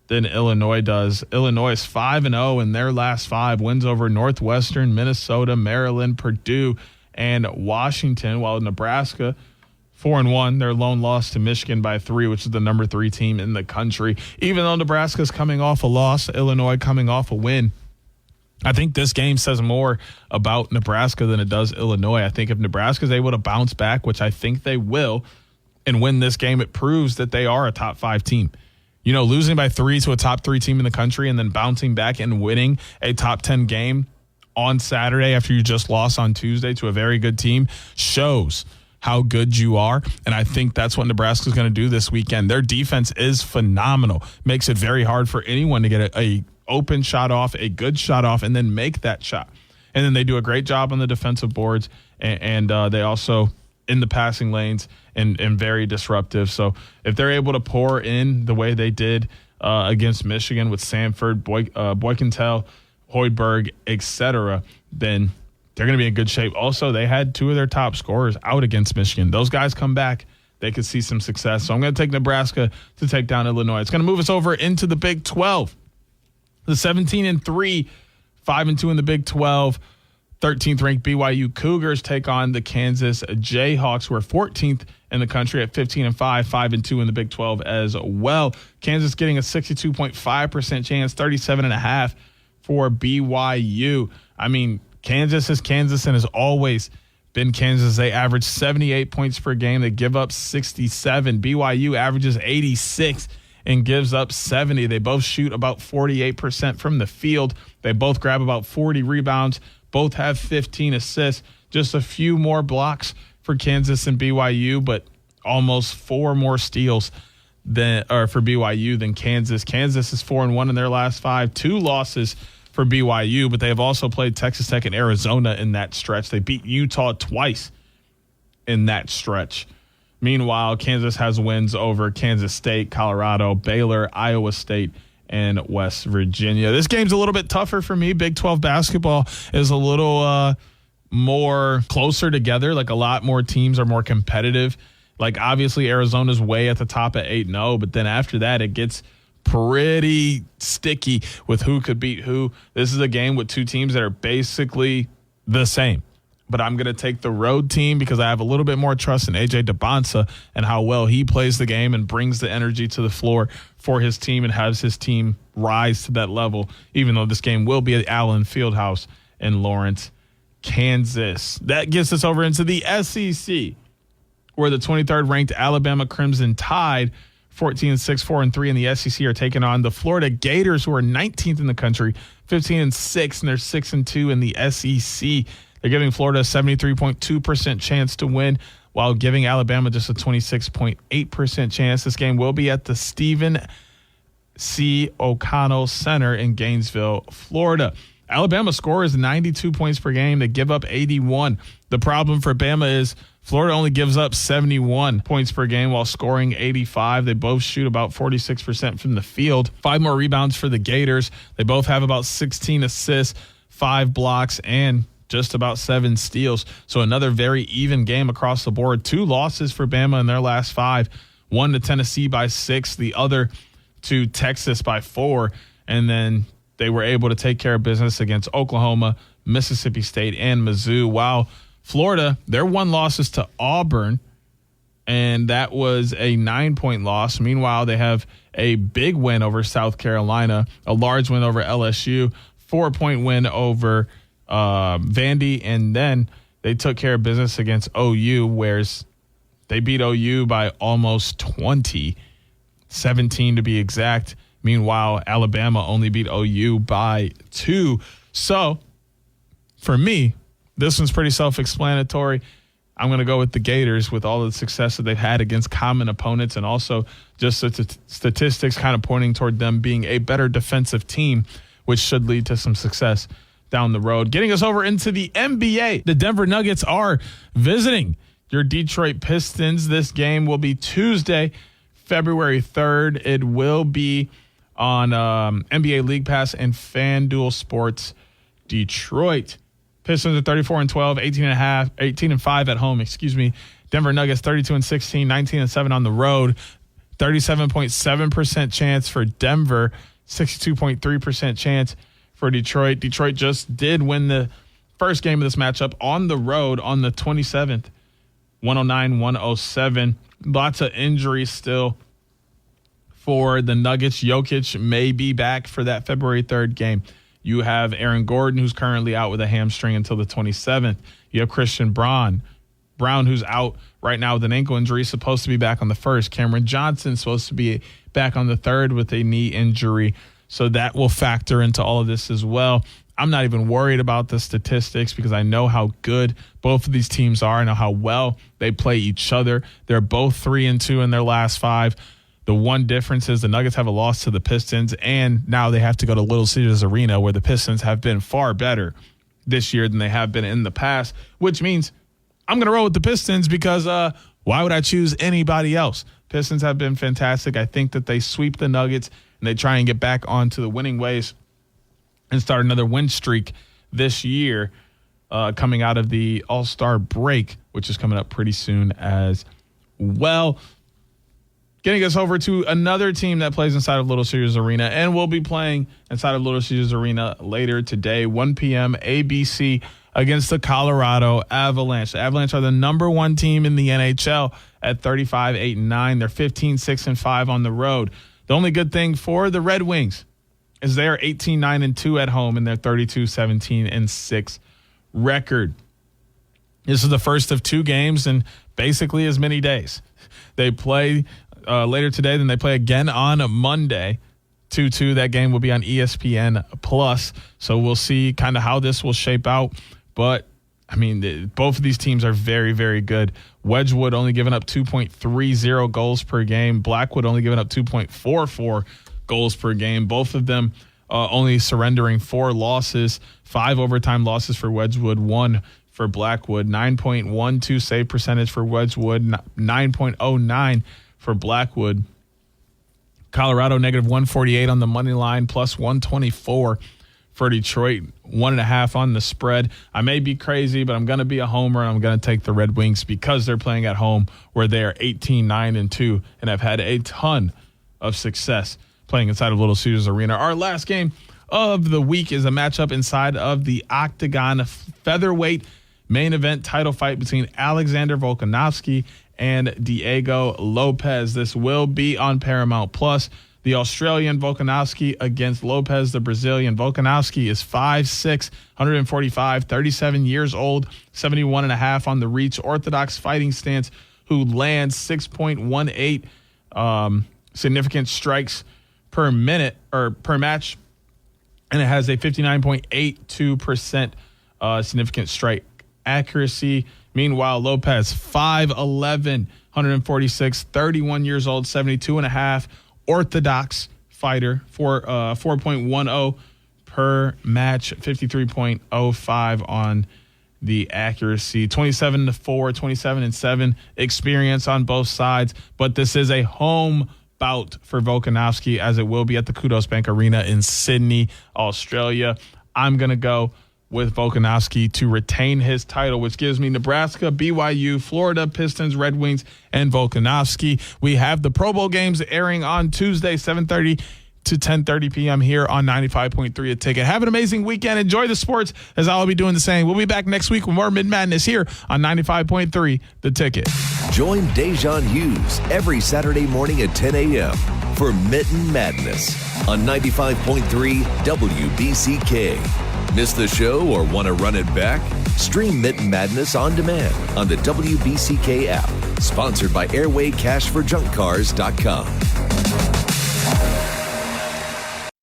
than Illinois does. Illinois is 5-0 in their last 5 wins over Northwestern, Minnesota, Maryland, Purdue, and Washington, while Nebraska 4-1. Their lone loss to Michigan by 3, which is the number 3 team in the country. Even though Nebraska's coming off a loss, Illinois coming off a win, I think this game says more about Nebraska than it does Illinois. I think if Nebraska's able to bounce back, which I think they will, and win this game, it proves that they are a top 5 team. You know, losing by 3 to a top 3 team in the country and then bouncing back and winning a top 10 game on Saturday after you just lost on Tuesday to a very good team shows how good you are. And I think that's what Nebraska's going to do this weekend. Their defense is phenomenal. Makes it very hard for anyone to get a open shot off, a good shot off, and then make that shot. And then they do a great job on the defensive boards, and they also in the passing lanes and very disruptive. So if they're able to pour in the way they did against Michigan with Sanford, Boykentel, Hoiberg, etc., then they're going to be in good shape. Also, they had 2 of their top scorers out against Michigan. Those guys come back, they could see some success. So I'm going to take Nebraska to take down Illinois. It's going to move us over into the Big 12. The 17-3, 5-2 in the Big 12. 13th ranked BYU Cougars take on the Kansas Jayhawks, who are 14th in the country at 15-5, 5-2 in the Big 12 as well. Kansas getting a 62.5% chance, 37.5 for BYU. I mean, Kansas is Kansas and has always been Kansas. They average 78 points per game. They give up 67. BYU averages 86 and gives up 70. They both shoot about 48% from the field. They both grab about 40 rebounds. Both have 15 assists, just a few more blocks for Kansas and BYU, but almost 4 more steals for BYU than Kansas. Kansas is 4-1 in their last 5, 2 losses for BYU, but they have also played Texas Tech and Arizona in that stretch. They beat Utah twice in that stretch. Meanwhile, Kansas has wins over Kansas State, Colorado, Baylor, Iowa State, and West Virginia. This game's a little bit tougher for me. Big 12 basketball is a little more closer together. Like, a lot more teams are more competitive. Like, obviously, Arizona's way at the top at 8-0, but then after that, it gets pretty sticky with who could beat who. This is a game with 2 teams that are basically the same. But I'm going to take the road team because I have a little bit more trust in A.J. DeBonsa and how well he plays the game and brings the energy to the floor for his team and has his team rise to that level, even though this game will be at Allen Fieldhouse in Lawrence, Kansas. That gets us over into the SEC, where the 23rd ranked Alabama Crimson Tide, 14-6, 4-3 in the SEC, are taking on the Florida Gators, who are 19th in the country, 15-6, and they're 6-2 in the SEC. They're giving Florida a 73.2% chance to win, while giving Alabama just a 26.8% chance. This game will be at the Stephen C. O'Connell Center in Gainesville, Florida. Alabama scores 92 points per game. They give up 81. The problem for Bama is Florida only gives up 71 points per game while scoring 85. They both shoot about 46% from the field. 5 more rebounds for the Gators. They both have about 16 assists, 5 blocks, and just about 7 steals. So another very even game across the board. 2 losses for Bama in their last 5. One to Tennessee by 6. The other to Texas by 4. And then they were able to take care of business against Oklahoma, Mississippi State, and Mizzou. While Florida, their 1 loss is to Auburn, and that was a 9-point loss. Meanwhile, they have a big win over South Carolina, a large win over LSU, 4-point win over Vandy, and then they took care of business against OU, whereas they beat OU by almost 20, 17 to be exact. Meanwhile, Alabama only beat OU by 2. So, for me, this one's pretty self-explanatory. I'm going to go with the Gators with all the success that they've had against common opponents, and also just the statistics kind of pointing toward them being a better defensive team, which should lead to some success down the road. Getting us over into the NBA, the Denver Nuggets are visiting your Detroit Pistons. This game will be Tuesday, February 3rd. It will be on NBA League Pass and FanDuel Sports Detroit. Pistons are 34-12, 18-5 at home. Denver Nuggets 32-16, 19-7 on the road. 37.7% chance for Denver, 62.3% chance for Detroit. Detroit just did win the first game of this matchup on the road on the 27th 109-107. Lots of injuries still for the Nuggets. Jokic may be back for that February 3rd game. You have Aaron Gordon, who's currently out with a hamstring until the 27th. You have Christian Brown, who's out right now with an ankle injury, supposed to be back on the 1st. Cameron Johnson supposed to be back on the 3rd with a knee injury. So that will factor into all of this as well. I'm not even worried about the statistics because I know how good both of these teams are. I know how well they play each other. They're both 3-2 in their last 5. The one difference is the Nuggets have a loss to the Pistons, and now they have to go to Little Caesars Arena, where the Pistons have been far better this year than they have been in the past, which means I'm going to roll with the Pistons because why would I choose anybody else? Pistons have been fantastic. I think that they sweep the Nuggets and they try and get back onto the winning ways and start another win streak this year coming out of the All-Star break, which is coming up pretty soon as well. Getting us over to another team that plays inside of Little Caesars Arena, and we'll be playing inside of Little Caesars Arena later today, 1 p.m. ABC against the Colorado Avalanche. The Avalanche are the number 1 team in the NHL at 35-8-9. They're 15-6-5 on the road. The only good thing for the Red Wings is they're 18-9-2 at home in their 32-17-6 record. This is the first of 2 games in basically as many days. They play later today, then they play again on Monday, 2-2. That game will be on ESPN Plus. So we'll see kind of how this will shape out. But, I mean, both of these teams are very, very good. Wedgwood only giving up 2.30 goals per game. Blackwood only giving up 2.44 goals per game. Both of them only surrendering 4 losses, 5 overtime losses for Wedgwood, 1 for Blackwood. 9.12 save percentage for Wedgwood, 9.09 for Blackwood. Colorado negative 148 on the money line, plus 124 for Detroit, 1.5 on the spread. I may be crazy, but I'm going to be a homer, and I'm going to take the Red Wings because they're playing at home where they are 18-9-2 and have had a ton of success playing inside of Little Caesars Arena. Our last game of the week is a matchup inside of the Octagon featherweight main event title fight between Alexander Volkanovski and Diego Lopez. This will be on Paramount Plus. The Australian Volkanovski against Lopez, the Brazilian. Volkanovski is 5'6", 145, 37 years old, 71.5 on the reach, orthodox fighting stance, who lands 6.18 significant strikes per minute or per match, and it has a 59.82% significant strike accuracy. Meanwhile, Lopez, 5'11", 146, 31 years old, 72.5, orthodox fighter, 4.10 per match, 53.05 on the accuracy, 27-4, 27-7 experience on both sides. But this is a home bout for Volkanovski, as it will be at the Kudos Bank Arena in Sydney, Australia. I'm going to go with Volkanovski to retain his title, which gives me Nebraska, BYU, Florida, Pistons, Red Wings, and Volkanovski. We have the Pro Bowl games airing on Tuesday, 7:30 to 10:30 p.m. here on 95.3 The Ticket. Have an amazing weekend. Enjoy the sports, as I'll be doing the same. We'll be back next week with more Mitten Madness here on 95.3 The Ticket. Join Da'Jzon Hughes every Saturday morning at 10 a.m. for Mitten Madness on 95.3 WBCK. Miss the show or want to run it back? Stream Mitten Madness on demand on the WBCK app. Sponsored by AirwayCashForJunkCars.com.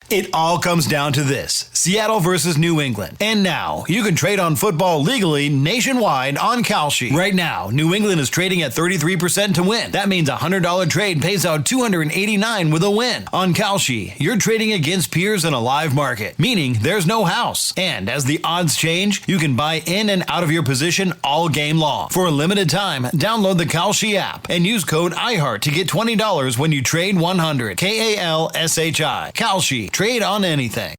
It all comes down to this: Seattle versus New England. And now, you can trade on football legally nationwide on Kalshi. Right now, New England is trading at 33% to win. That means a $100 trade pays out $289 with a win. On Kalshi, you're trading against peers in a live market, meaning there's no house. And as the odds change, you can buy in and out of your position all game long. For a limited time, download the Kalshi app and use code IHEART to get $20 when you trade $100. KALSHI. Kalshi. Trade on anything.